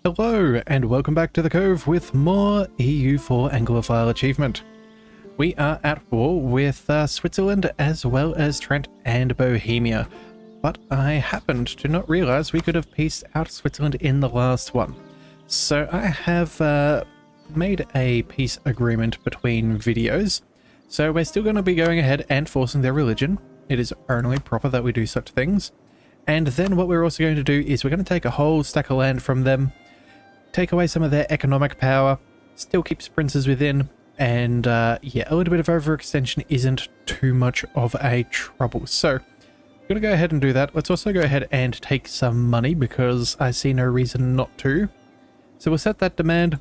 Hello and welcome back to the Cove with more EU4 Anglophile achievement. We are at war with Switzerland as well as Trent and Bohemia, but I happened to not realize we could have pieced out Switzerland in the last one. So I have made a peace agreement between videos, so we're still going to be going ahead and forcing their religion. It is only proper that we do such things. And then what we're also going to do is we're going to take a whole stack of land from them, take away some of their economic power, still keeps princes within, and yeah, a little bit of overextension isn't too much of a trouble. So I'm going to go ahead and do that. Let's also go ahead and take some money because I see no reason not to. So we'll set that demand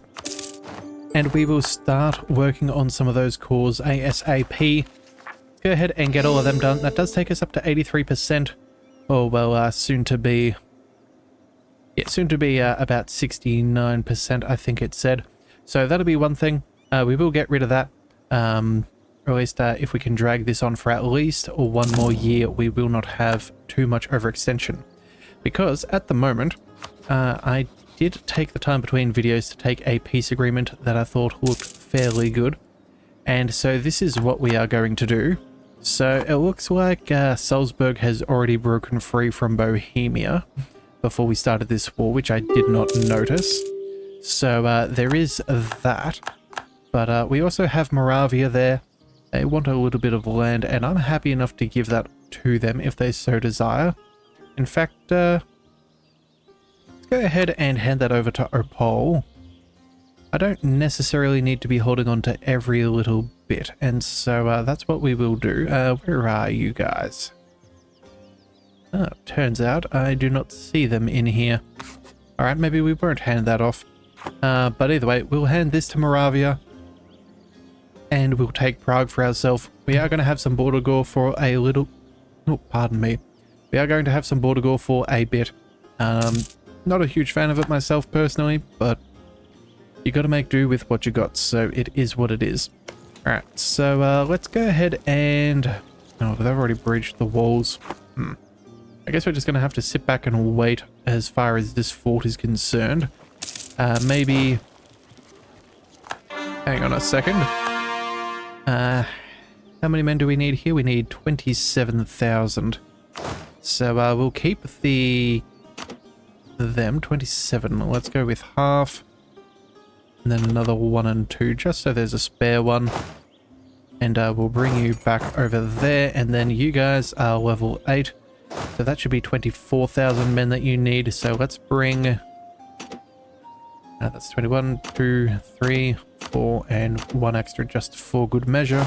and we will start working on some of those cores ASAP. Let's go ahead and get all of them done. That does take us up to 83%. Oh, well, soon to be about 69%, I think it said. So that'll be one thing. We will get rid of that. Or at least if we can drag this on for at least one more year, we will not have too much overextension. Because at the moment, I did take the time between videos to take a peace agreement that I thought looked fairly good. And so this is what we are going to do. So it looks like Salzburg has already broken free from Bohemia before we started this war, which I did not notice. So there is that. But we also have Moravia there. They want a little bit of land, and I'm happy enough to give that to them if they so desire. In fact, let's go ahead and hand that over to Opal. I don't necessarily need to be holding on to every little bit, and so that's what we will do. Where are you guys? Oh, turns out I do not see them in here. Alright, maybe we won't hand that off. But either way, we'll hand this to Moravia. And we'll take Prague for ourselves. We are going to have some border gore for a little... Oh, pardon me. We are going to have some border gore for a bit. Not a huge fan of it myself personally, but you got to make do with what you got, so it is what it is. Alright, so let's go ahead and... Oh, they've already breached the walls. I guess we're just going to have to sit back and wait as far as this fort is concerned. Maybe... Hang on a second. How many men do we need here? We need 27,000. So we'll keep them 27. Let's go with half. And then another 1 and 2, just so there's a spare one. And we'll bring you back over there. And then you guys are level 8. So that should be 24,000 men that you need. So let's bring... that's 21, 2, 3, 4, and 1 extra just for good measure.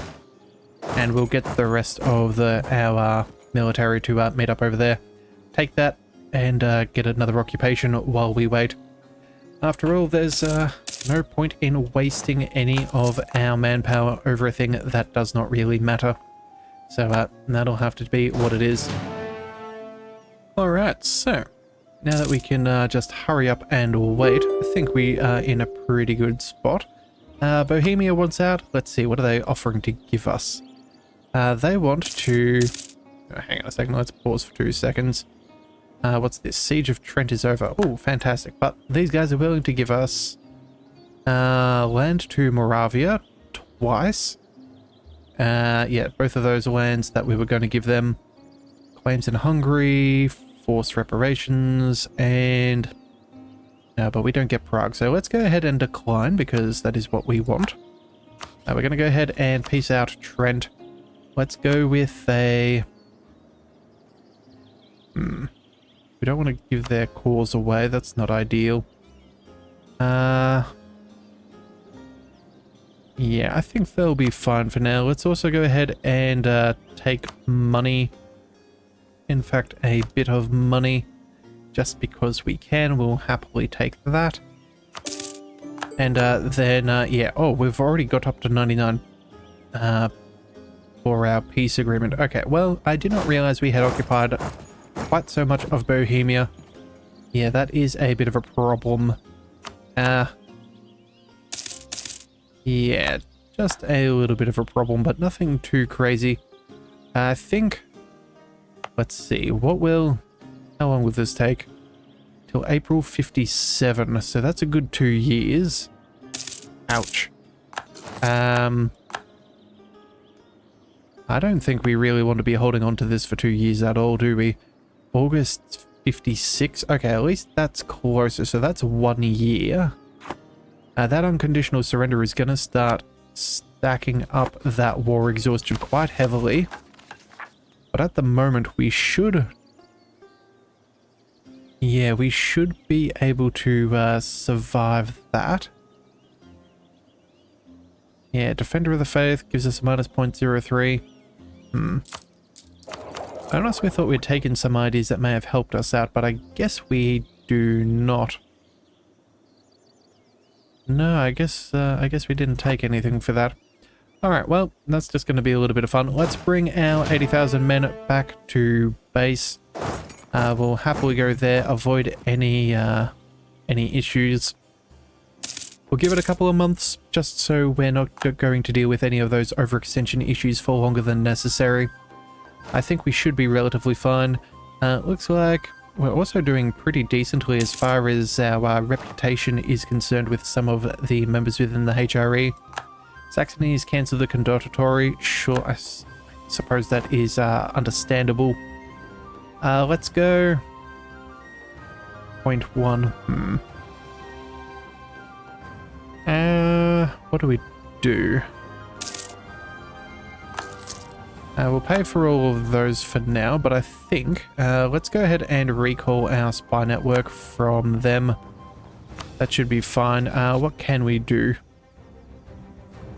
And we'll get the rest of our military to meet up over there. Take that and get another occupation while we wait. After all, there's no point in wasting any of our manpower over a thing that does not really matter. So that'll have to be what it is. Alright, so now that we can just hurry up and wait, I think we are in a pretty good spot. Bohemia wants out. Let's see, what are they offering to give us? They want to... Oh, hang on a second, let's pause for 2 seconds. What's this? Siege of Trent is over. Oh, fantastic. But these guys are willing to give us land to Moravia twice. Yeah, both of those lands that we were going to give them. Claims in Hungary, forced reparations, and... No, but we don't get Prague. So let's go ahead and decline because that is what we want. We're going to go ahead and peace out Trent. Let's go with a... We don't want to give their cause away. That's not ideal. Yeah, I think they'll be fine for now. Let's also go ahead and take money. In fact, a bit of money. Just because we can, we'll happily take that. And then, yeah. Oh, we've already got up to 99 for our peace agreement. Okay, well, I did not realize we had occupied quite so much of Bohemia. Yeah, that is a bit of a problem. Yeah, just a little bit of a problem, but nothing too crazy. I think... Let's see, how long will this take? till April 57. So that's a good 2 years. Ouch. I don't think we really want to be holding on to this for 2 years at all, do we? August 56. Okay, at least that's closer. So that's 1 year. That unconditional surrender is going to start stacking up that war exhaustion quite heavily. But at the moment, we should... Yeah, we should be able to survive that. Yeah, Defender of the Faith gives us a minus 0.03. I honestly thought we'd taken some ideas that may have helped us out, but I guess we do not. No, I guess we didn't take anything for that. Alright, well, that's just going to be a little bit of fun. Let's bring our 80,000 men back to base. We'll happily go there, avoid any issues. We'll give it a couple of months, just so we're not going to deal with any of those overextension issues for longer than necessary. I think we should be relatively fine. Looks like we're also doing pretty decently as far as our reputation is concerned with some of the members within the HRE. Saxony's cancelled the condotatory. Sure, I suppose that is understandable. Let's go. 0.1. What do we do? We'll pay for all of those for now, but I think let's go ahead and recall our spy network from them. That should be fine. What can we do?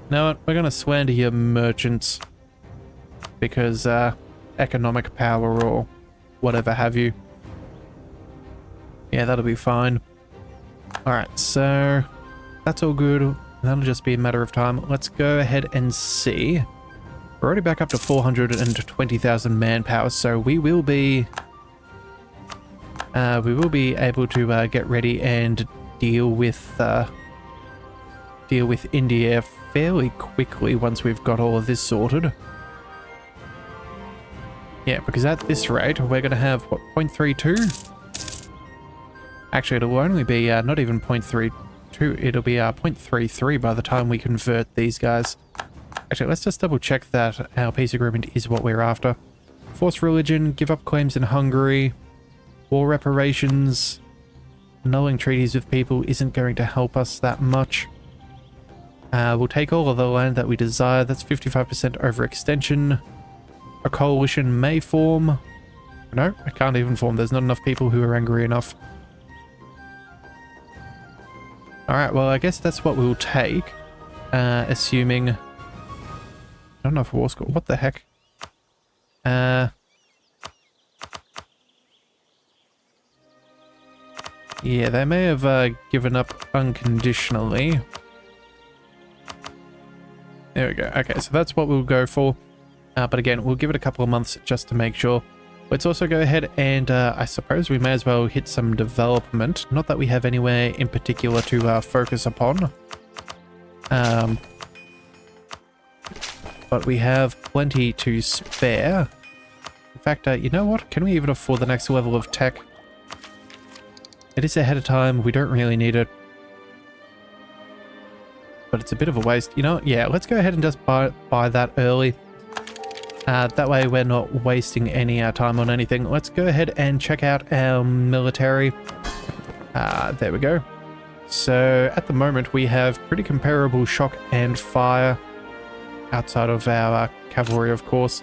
No, we're going to slander your merchants because economic power or whatever have you. Yeah, that'll be fine. Alright, so that's all good. That'll just be a matter of time. Let's go ahead and see. We're already back up to 420,000 manpower, so we will be able to get ready and deal with India fairly quickly once we've got all of this sorted. Yeah, because at this rate, we're going to have, what, 0.32? Actually, it'll only be not even 0.32, it'll be 0.33 by the time we convert these guys. Actually, let's just double check that our peace agreement is what we're after. Force religion, give up claims in Hungary, war reparations, annulling treaties with people isn't going to help us that much. We'll take all of the land that we desire. That's 55% overextension. A coalition may form. No, it can't even form. There's not enough people who are angry enough. Alright, well, I guess that's what we'll take. Assuming... I don't know if war score... What the heck? Yeah, they may have given up unconditionally. There we go. Okay, so that's what we'll go for. But again, we'll give it a couple of months just to make sure. Let's also go ahead and I suppose we may as well hit some development. Not that we have anywhere in particular to focus upon. But we have plenty to spare. In fact, you know what? Can we even afford the next level of tech? It is ahead of time. We don't really need it. But it's a bit of a waste. You know, yeah, let's go ahead and just buy that early. That way we're not wasting any time on anything. Let's go ahead and check out our military. There we go. So at the moment we have pretty comparable shock and fire outside of our cavalry, of course.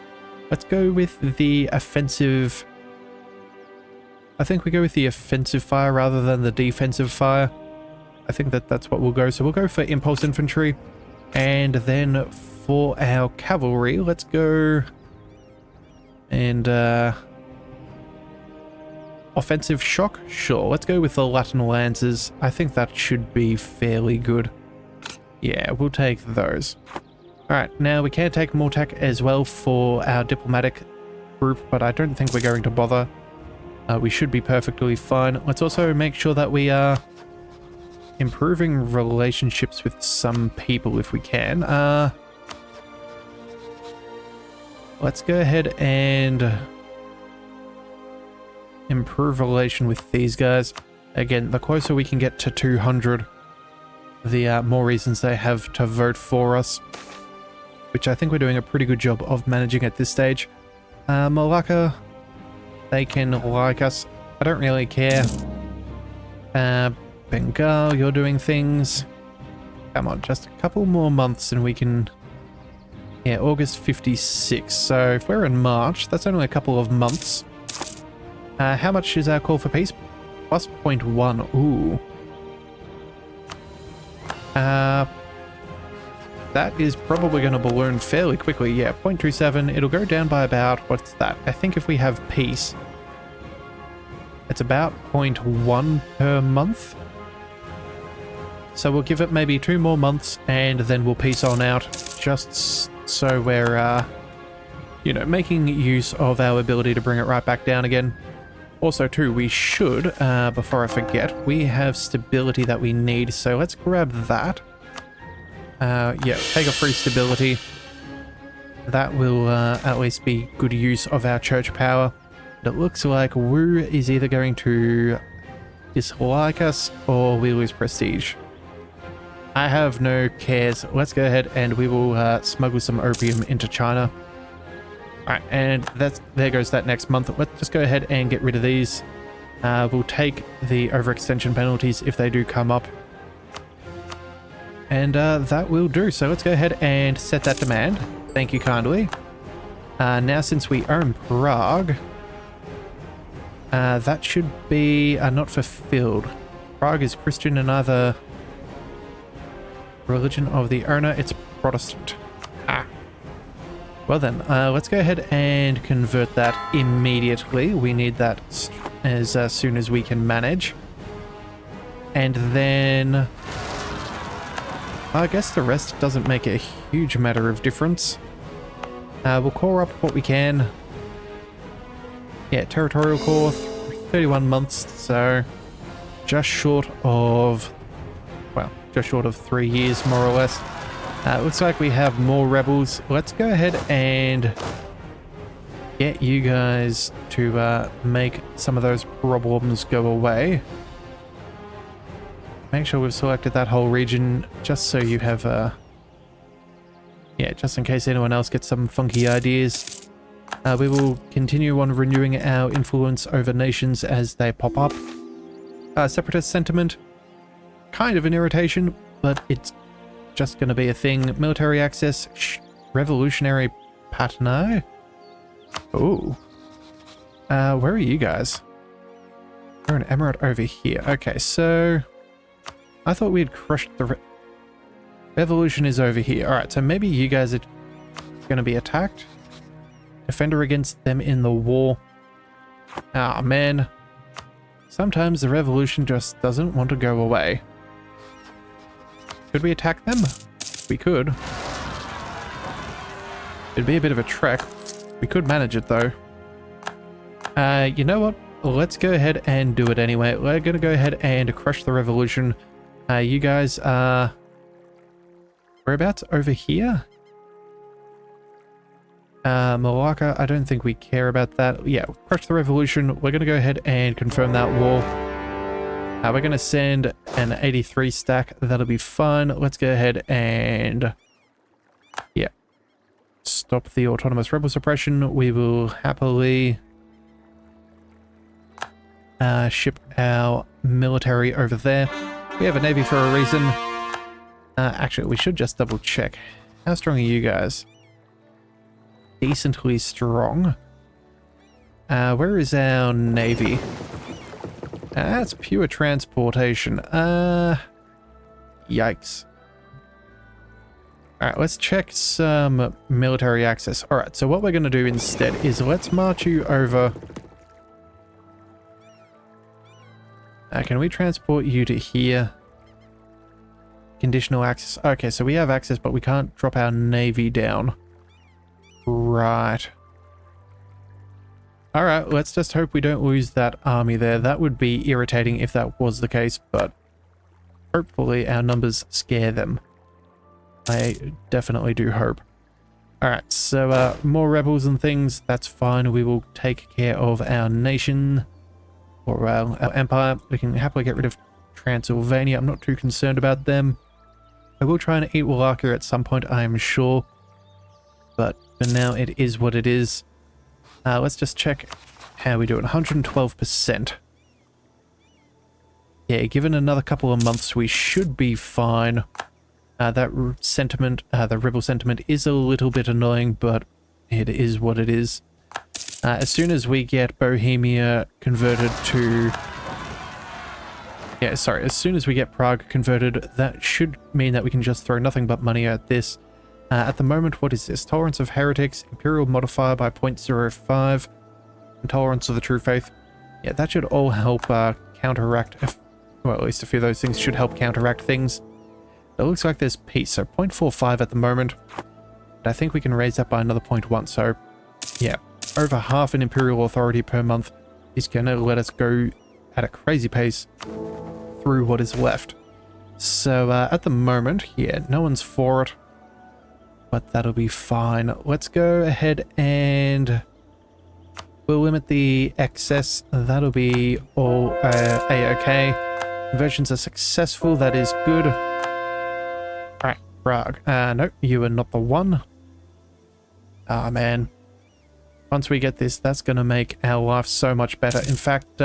Let's go with the offensive. I think we go with the offensive fire rather than the defensive fire. I think that's what we'll go. So we'll go for impulse infantry. And then for our cavalry, let's go and offensive shock. Sure, let's go with the Latin Lancers. I think that should be fairly good. Yeah, we'll take those. Alright, now we can take more tech as well for our diplomatic group, but I don't think we're going to bother. We should be perfectly fine. Let's also make sure that we are improving relationships with some people if we can. Let's go ahead and improve relation with these guys. Again, the closer we can get to 200, the more reasons they have to vote for us, which I think we're doing a pretty good job of managing at this stage. Malacca, they can like us. I don't really care. Bengal, you're doing things. Come on, just a couple more months and we can... Yeah, August 56. So if we're in March, that's only a couple of months. How much is our call for peace? Plus 0.1. Ooh. That is probably going to balloon fairly quickly. Yeah, 0.27. It'll go down by about... What's that? I think if we have peace, it's about 0.1 per month. So we'll give it maybe 2 more months and then we'll peace on out. Just so we're, you know, making use of our ability to bring it right back down again. Also, too, we should, before I forget, we have stability that we need. So let's grab that. Yeah, take a free stability. That will at least be good use of our church power. It looks like Wu is either going to dislike us or we lose prestige. I have no cares. Let's go ahead and we will smuggle some opium into China. Alright, and there goes that next month. Let's just go ahead and get rid of these. We'll take the overextension penalties if they do come up. And that will do. So let's go ahead and set that demand. Thank you kindly. Now since we own Prague, that should be not fulfilled. Prague is Christian and either religion of the owner, it's Protestant. Well then, let's go ahead and convert that immediately. We need that as soon as we can manage. And then... I guess the rest doesn't make a huge matter of difference. We'll core up what we can. Yeah, territorial core, 31 months, so just short of, well, just short of 3 years, more or less. Looks like we have more rebels. Let's go ahead and get you guys to make some of those problems go away. Make sure we've selected that whole region just so you have, yeah, just in case anyone else gets some funky ideas. We will continue on renewing our influence over nations as they pop up. Separatist sentiment, kind of an irritation, but it's just going to be a thing. Military access, revolutionary Patna. Oh, where are you guys? We're an emirate over here. Okay, so I thought we had crushed the revolution is over here. All right, so maybe you guys are going to be attacked. Defender against them in the war. Ah, man. Sometimes the revolution just doesn't want to go away. Could we attack them? We could. It'd be a bit of a trek. We could manage it, though. You know what? Let's go ahead and do it anyway. We're going to go ahead and crush the revolution. You guys are... whereabouts? Over here? Malacca, I don't think we care about that. Yeah, crush the revolution. We're going to go ahead and confirm that war. We're going to send an 83 stack. That'll be fun. Let's go ahead and... yeah. Stop the autonomous rebel suppression. We will happily... ship our military over there. We have a navy for a reason. Actually, we should just double check. How strong are you guys? Decently strong. Where is our navy? That's pure transportation. Yikes. Alright, let's check some military access. Alright, so what we're going to do instead is let's march you over. Can we transport you to here? Conditional access. Okay, so we have access, but we can't drop our navy down. Right. Alright, let's just hope we don't lose that army there. That would be irritating if that was the case, but hopefully our numbers scare them. I definitely do hope. Alright, so more rebels and things, that's fine. We will take care of our nation. or our empire. We can happily get rid of Transylvania. I'm not too concerned about them. I will try and eat Wallachia at some point, I am sure. But for now, it is what it is. Let's just check how we do it. 112%. Yeah, given another couple of months, we should be fine. That sentiment, the rebel sentiment is a little bit annoying, but it is what it is. As soon as we get Bohemia converted to... Yeah, sorry, as soon as we get Prague converted, that should mean that we can just throw nothing but money at this. At the moment, what is this? Tolerance of heretics, imperial modifier by 0.05, intolerance of the true faith. Yeah, that should all help counteract... well, at least a few of those things should help counteract things. It looks like there's peace, so 0.45 at the moment. But I think we can raise that by another 0.1, so... yeah, over half an imperial authority per month is going to let us go at a crazy pace through what is left. So at the moment, yeah, no one's for it, but that'll be fine. Let's go ahead and we'll limit the excess. That'll be all a-okay. Conversions are successful. That is good. All right, Prague. No, you are not the one. Ah, man. Once we get this, that's going to make our life so much better. In fact,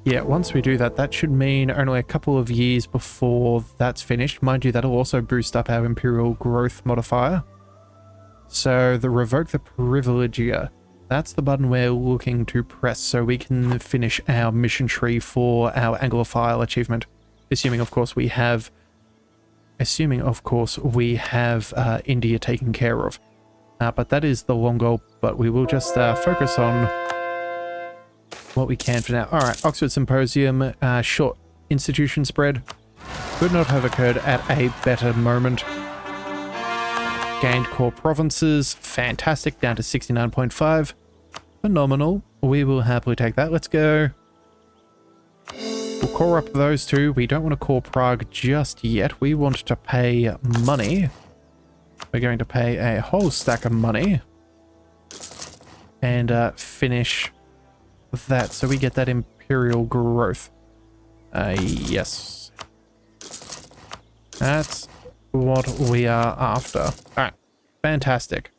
yeah, once we do that, that should mean only a couple of years before that's finished. Mind you, that'll also boost up our imperial growth modifier. So the revoke the privilegia, that's the button we're looking to press so we can finish our mission tree for our Anglophile achievement. Assuming, of course, we have India taken care of. But that is the long goal, but we will just focus on what we can for now. Alright, Oxford Symposium, short institution spread. Could not have occurred at a better moment. Gained core provinces, fantastic, down to 69.5. Phenomenal. We will happily take that. Let's go. We'll core up those two. We don't want to core Prague just yet. We want to pay money. We're going to pay a whole stack of money. And finish that so we get that imperial growth. Yes. That's what we are after. Alright, fantastic.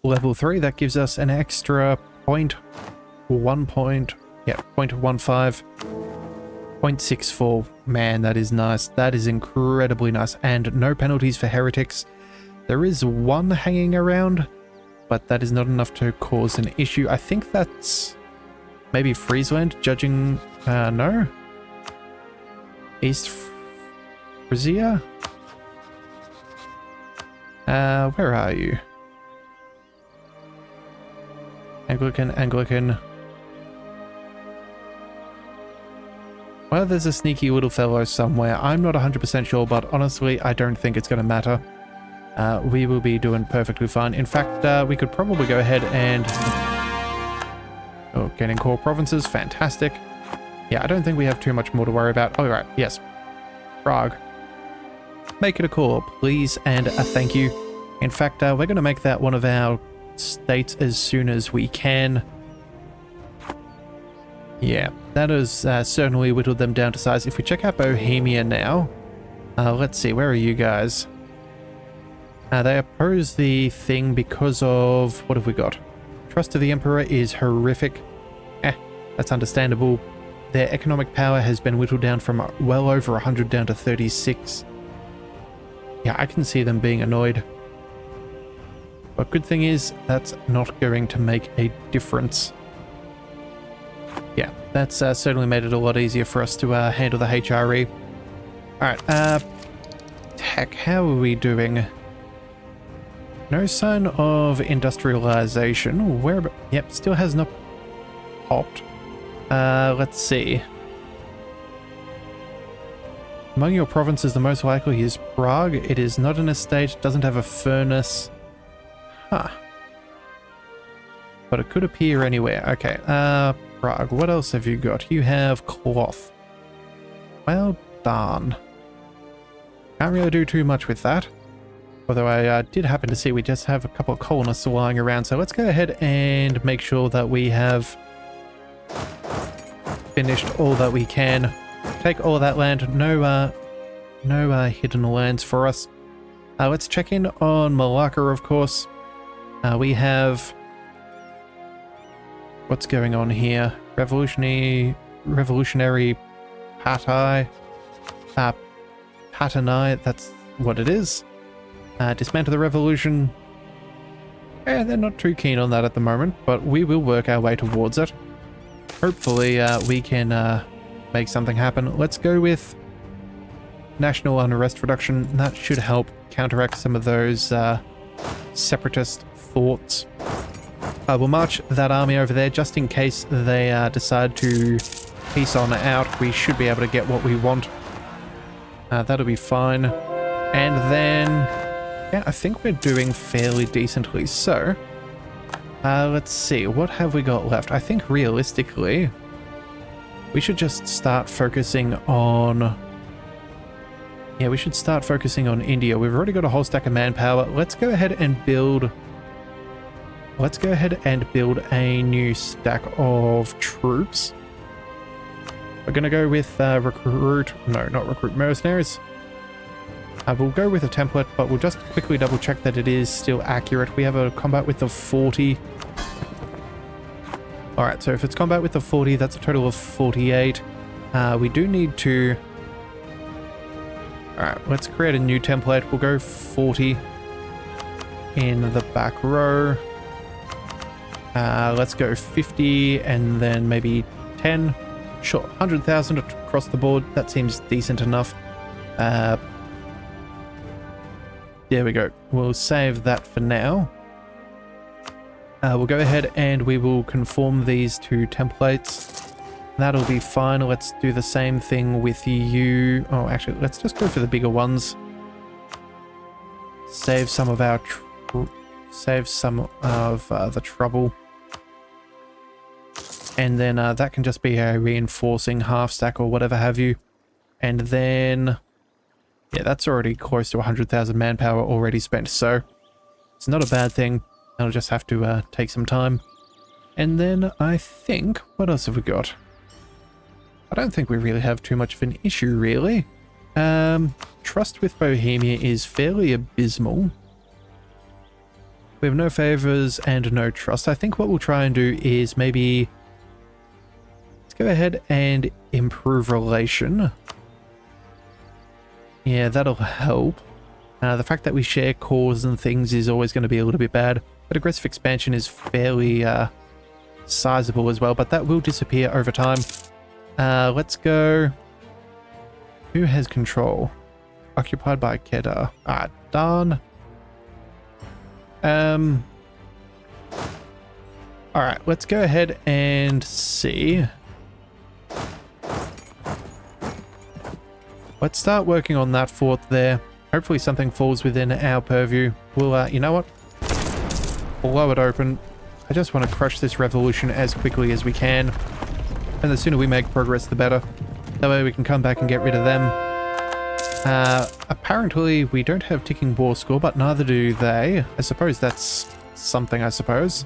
Level 3, that gives us an extra 0.15. 0.64. Man, that is nice. That is incredibly nice. And no penalties for heretics. There is one hanging around, but that is not enough to cause an issue. I think that's maybe Friesland, judging... no? East Frisia? Where are you? Anglican. Well, there's a sneaky little fellow somewhere. I'm not 100% sure, but honestly, I don't think it's going to matter. We will be doing perfectly fine. In fact, we could probably go ahead and... oh, getting core provinces. Fantastic. Yeah, I don't think we have too much more to worry about. Oh, right. Yes. Prague. Make it a core, please, and a thank you. In fact, we're going to make that one of our states as soon as we can. Yeah, that has certainly whittled them down to size. If we check out Bohemia now, let's see, where are you guys? They oppose the thing because of... what have we got? Trust of the Emperor is horrific. That's understandable. Their economic power has been whittled down from well over 100 down to 36. Yeah, I can see them being annoyed. But good thing is, that's not going to make a difference. Yeah, that's certainly made it a lot easier for us to handle the HRE. Alright, tech, how are we doing? No sign of industrialization. Where? Yep, still has not popped. Let's see. Among your provinces, the most likely is Prague. It is not an estate, doesn't have a furnace. Huh. But it could appear anywhere. Okay, Prague, what else have you got? You have cloth. Well done. Can't really do too much with that. Although I did happen to see we just have a couple of colonists lying around, so let's go ahead and make sure that we have finished all that we can. Take all that land. No hidden lands for us. Let's check in on Malacca, of course. We have... What's going on here? Revolutionary Patai. Patanai, that's what it is. Dismantle the revolution. Yeah, they're not too keen on that at the moment, but we will work our way towards it. Hopefully, we can make something happen. Let's go with national unrest reduction. That should help counteract some of those separatist thoughts. We'll march that army over there just in case they decide to peace on out. We should be able to get what we want. That'll be fine. And then, yeah, I think we're doing fairly decently. So, let's see. What have we got left? I think realistically, we should just start focusing on... Yeah, we should start focusing on India. We've already got a whole stack of manpower. Let's go ahead and build... Let's go ahead and build a new stack of troops. We're going to go with mercenaries. We'll go with a template, but we'll just quickly double check that it is still accurate. We have a combat width of 40. Alright, so if it's combat width of 40, that's a total of 48. We do need to... Alright, let's create a new template. We'll go 40 in the back row. Let's go 50 and then maybe 10. Sure, 100,000 across the board. That seems decent enough. There we go. We'll save that for now. We'll go ahead and we will conform these to templates. That'll be fine. Let's do the same thing with you. Oh, actually, let's just go for the bigger ones. Save some of our... the trouble. And then that can just be a reinforcing half stack or whatever have you. And then... Yeah, that's already close to 100,000 manpower already spent, so it's not a bad thing. I'll just have to take some time. And then I think... What else have we got? I don't think we really have too much of an issue, really. Trust with Bohemia is fairly abysmal. We have no favors and no trust. I think what we'll try and do is maybe... Let's go ahead and improve relation. Yeah, that'll help. The fact that we share cores and things is always going to be a little bit bad. But aggressive expansion is fairly sizable as well, but that will disappear over time. Let's go... Who has control? Occupied by Kedar. Ah, darn. Alright, let's go ahead and see. Let's start working on that fort there. Hopefully something falls within our purview. We'll, you know what? Blow it open. I just want to crush this revolution as quickly as we can. And the sooner we make progress, the better. That way we can come back and get rid of them. Apparently we don't have ticking war score, but neither do they. I suppose that's something, I suppose.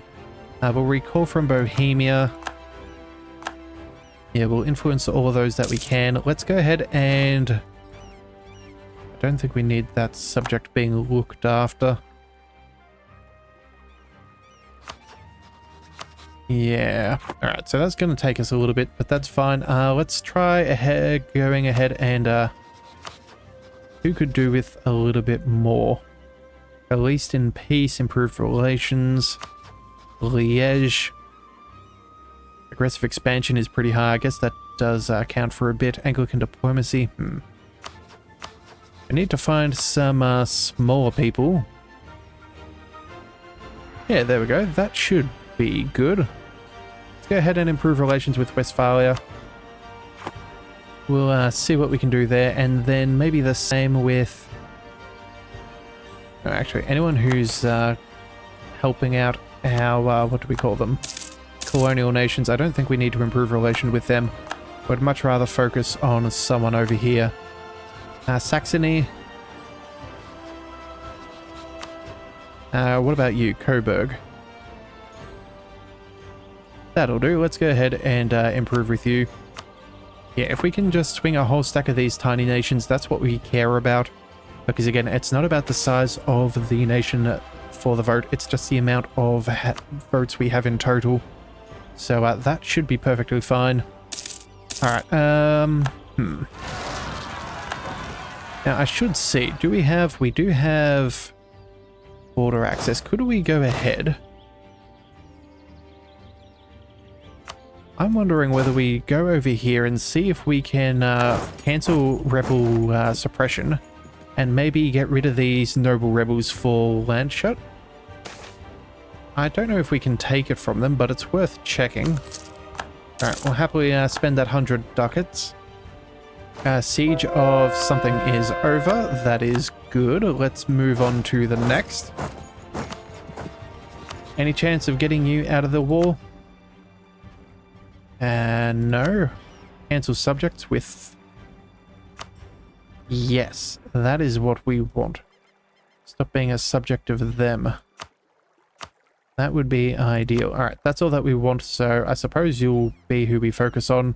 We'll recall from Bohemia. Yeah, we'll influence all of those that we can. Let's go ahead and... I don't think we need that subject being looked after. Yeah. Alright, so that's going to take us a little bit, but that's fine. Let's try going ahead and... who could do with a little bit more? At least in peace, improved relations. Liège. Aggressive expansion is pretty high. I guess that does count for a bit. Anglican diplomacy. I need to find some smaller people. Yeah, there we go. That should be good. Let's go ahead and improve relations with Westphalia. We'll see what we can do there, and then maybe the same with... No, actually, anyone who's helping out our, what do we call them? Colonial nations. I don't think we need to improve relation with them. Would much rather focus on someone over here. Saxony. What about you, Coburg? That'll do. Let's go ahead and improve with you. Yeah, if we can just swing a whole stack of these tiny nations, that's what we care about. Because again, it's not about the size of the nation for the vote, it's just the amount of votes we have in total. So that should be perfectly fine. Alright, Now I should see, we do have border access. Could we go ahead? I'm wondering whether we go over here and see if we can cancel rebel suppression and maybe get rid of these noble rebels for land shut. I don't know if we can take it from them, but it's worth checking. Alright, we'll happily spend that 100 ducats. Siege of something is over. That is good. Let's move on to the next. Any chance of getting you out of the war? No. Cancel subjects with... Yes, that is what we want. Stop being a subject of them. That would be ideal. Alright, that's all that we want, so I suppose you'll be who we focus on.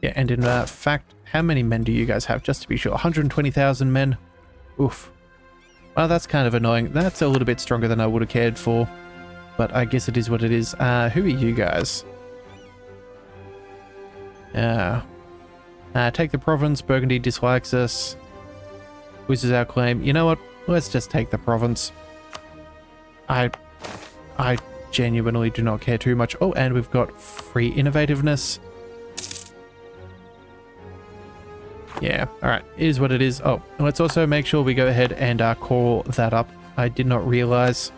Yeah, and in fact, how many men do you guys have? Just to be sure, 120,000 men? Oof. Well, that's kind of annoying. That's a little bit stronger than I would have cared for. But I guess it is what it is. Who are you guys? Take the province. Burgundy dislikes us. Loses our claim. You know what? Let's just take the province. I genuinely do not care too much. Oh, and we've got free innovativeness. Yeah, alright. It is what it is. Oh, let's also make sure we go ahead and call that up. I did not realize...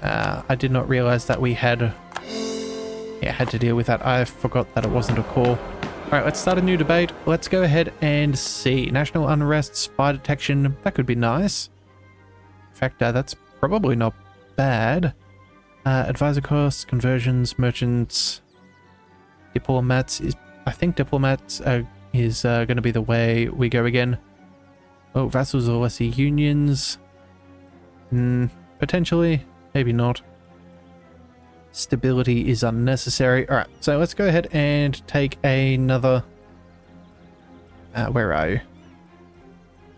that we had to deal with that. I forgot that it wasn't a call. Alright, let's start a new debate. Let's go ahead and see. National unrest, spy detection. That could be nice. In fact, that's probably not bad. Advisor costs, conversions, merchants, diplomats. I think diplomats is going to be the way we go again. Oh, vassals or lessee unions. Potentially. Maybe not. Stability is unnecessary. Alright, so let's go ahead and take another... where are you?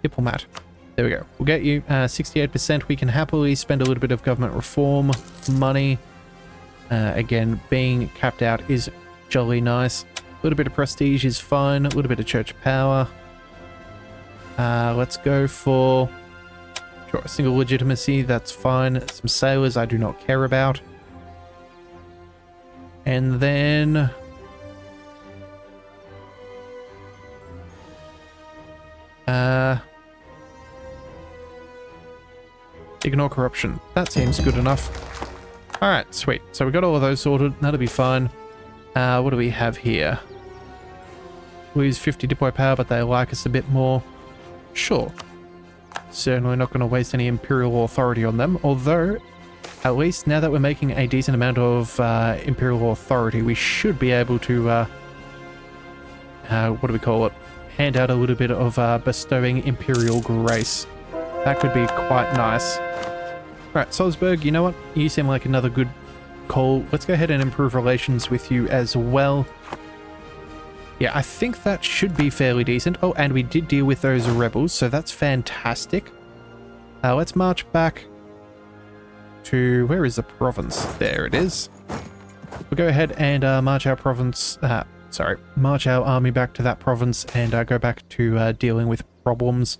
Diplomat. There we go. We'll get you 68%. We can happily spend a little bit of government reform money. Again, being capped out is jolly nice. A little bit of prestige is fine. A little bit of church power. Let's go for... Sure, a single legitimacy, that's fine. Some sailors I do not care about. And then... ignore corruption. That seems good enough. Alright, sweet. So we got all of those sorted. That'll be fine. What do we have here? Lose 50 depot power, but they like us a bit more. Sure. Certainly not going to waste any imperial authority on them, although at least now that we're making a decent amount of imperial authority, we should be able to what do we call it, hand out a little bit of bestowing imperial grace. That could be quite nice. Alright, Salzburg, you know what, you seem like another good call. Let's go ahead and improve relations with you as well. Yeah, I think that should be fairly decent. Oh, and we did deal with those rebels, so that's fantastic. Let's march back to... where is the province? There it is. We'll go ahead and march our province... march our army back to that province and go back to dealing with problems.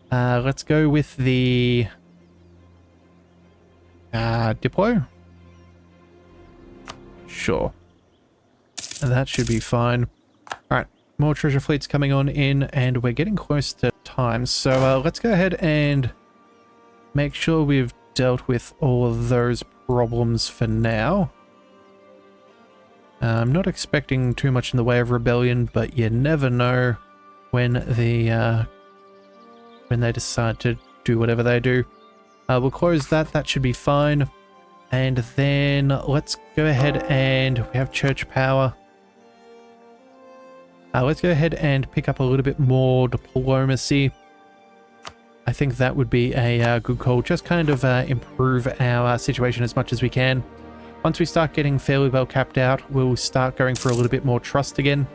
Let's go with the... Diplo? Sure. That should be fine. Alright, more treasure fleets coming on in, and we're getting close to time. So let's go ahead and make sure we've dealt with all of those problems for now. I'm not expecting too much in the way of rebellion, but you never know when they decide to do whatever they do. We'll close that. That should be fine. And then let's go ahead and we have church power. Let's go ahead and pick up a little bit more diplomacy. I think that would be a good call. Just kind of improve our situation as much as we can. Once we start getting fairly well capped out, we'll start going for a little bit more trust again.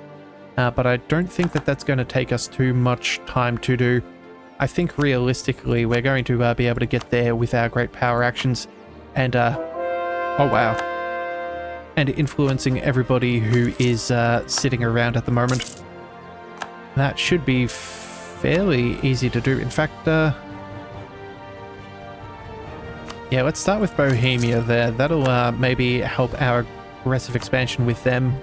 But I don't think that that's going to take us too much time to do. I think realistically, we're going to be able to get there with our great power actions and, oh wow, and influencing everybody who is sitting around at the moment. That should be fairly easy to do. In fact, yeah, let's start with Bohemia there. That'll maybe help our aggressive expansion with them.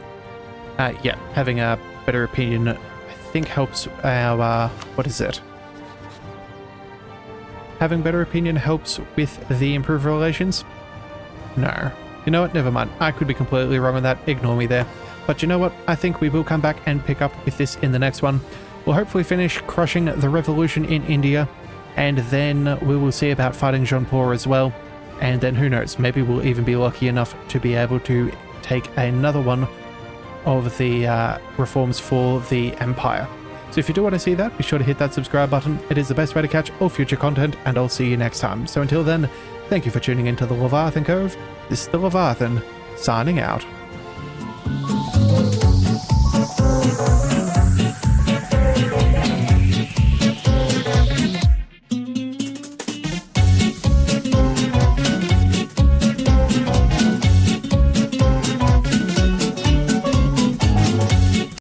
Yeah, having a better opinion, I think, helps our, what is it? Having better opinion helps with the improved relations? No. You know what? Never mind. I could be completely wrong on that. Ignore me there. But you know what? I think we will come back and pick up with this in the next one. We'll hopefully finish crushing the revolution in India, and then we will see about fighting Jaunpur as well. And then who knows, maybe we'll even be lucky enough to be able to take another one of the reforms for the Empire. So if you do want to see that, be sure to hit that subscribe button. It is the best way to catch all future content, and I'll see you next time. So until then, thank you for tuning into the Leviathan Cove. This is the Leviathan, signing out.